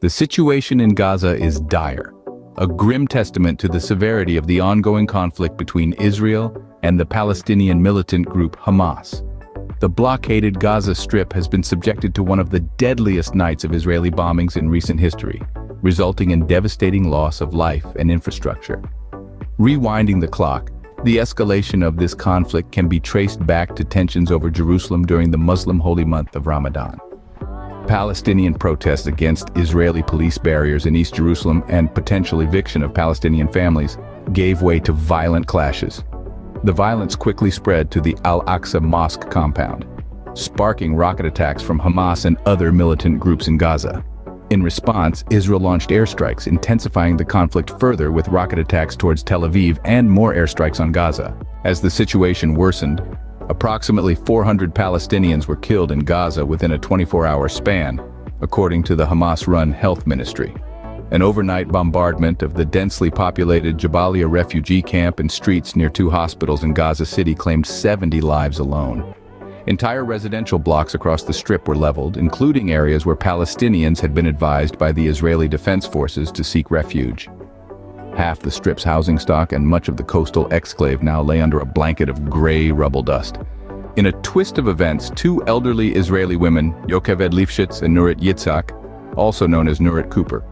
The situation in Gaza is dire, a grim testament to the severity of the ongoing conflict between Israel and the Palestinian militant group Hamas. The blockaded Gaza Strip has been subjected to one of the deadliest nights of Israeli bombings in recent history, resulting in devastating loss of life and infrastructure. Rewinding the clock, the escalation of this conflict can be traced back to tensions over Jerusalem during the Muslim holy month of Ramadan. Palestinian protests against Israeli police barriers in East Jerusalem and potential eviction of Palestinian families gave way to violent clashes. The violence quickly spread to the Al-Aqsa Mosque compound, sparking rocket attacks from Hamas and other militant groups in Gaza. In response, Israel launched airstrikes, intensifying the conflict further with rocket attacks towards Tel Aviv and more airstrikes on Gaza. As the situation worsened, approximately 400 Palestinians were killed in Gaza within a 24-hour span, according to the Hamas-run health ministry. An overnight bombardment of the densely populated Jabalia refugee camp and streets near two hospitals in Gaza City claimed 70 lives alone. Entire residential blocks across the Strip were leveled, including areas where Palestinians had been advised by the Israeli Defense Forces to seek refuge. Half the Strip's housing stock and much of the coastal exclave now lay under a blanket of gray rubble dust. In a twist of events, two elderly Israeli women, Yocheved Lifshitz and Nurit Yitzhak, also known as Nurit Cooper,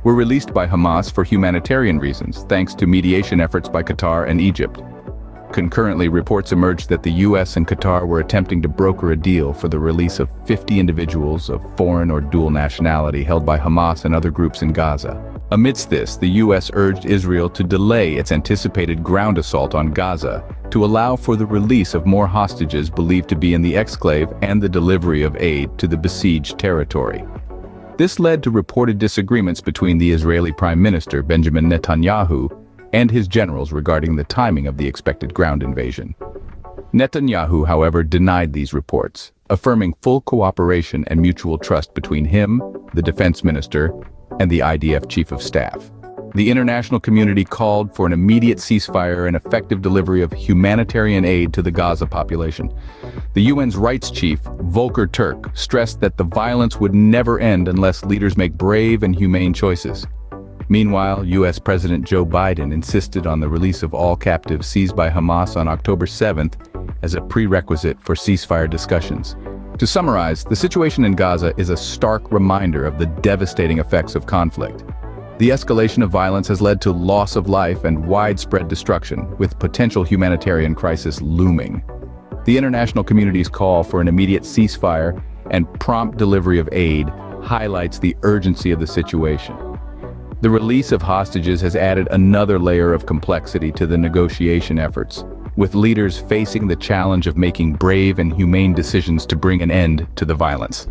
were released by Hamas for humanitarian reasons, thanks to mediation efforts by Qatar and Egypt. Concurrently, reports emerged that the US and Qatar were attempting to broker a deal for the release of 50 individuals of foreign or dual nationality held by Hamas and other groups in Gaza. Amidst this, the US urged Israel to delay its anticipated ground assault on Gaza to allow for the release of more hostages believed to be in the exclave and the delivery of aid to the besieged territory. This led to reported disagreements between the Israeli Prime Minister Benjamin Netanyahu and his generals regarding the timing of the expected ground invasion. Netanyahu, however, denied these reports, affirming full cooperation and mutual trust between him, the defense minister, and the IDF chief of staff. The international community called for an immediate ceasefire and effective delivery of humanitarian aid to the Gaza population. The UN's rights chief, Volker Turk, stressed that the violence would never end unless leaders make brave and humane choices. Meanwhile, US President Joe Biden insisted on the release of all captives seized by Hamas on October 7th as a prerequisite for ceasefire discussions. To summarize, the situation in Gaza is a stark reminder of the devastating effects of conflict. The escalation of violence has led to loss of life and widespread destruction, with potential humanitarian crisis looming. The international community's call for an immediate ceasefire and prompt delivery of aid highlights the urgency of the situation. The release of hostages has added another layer of complexity to the negotiation efforts, with leaders facing the challenge of making brave and humane decisions to bring an end to the violence.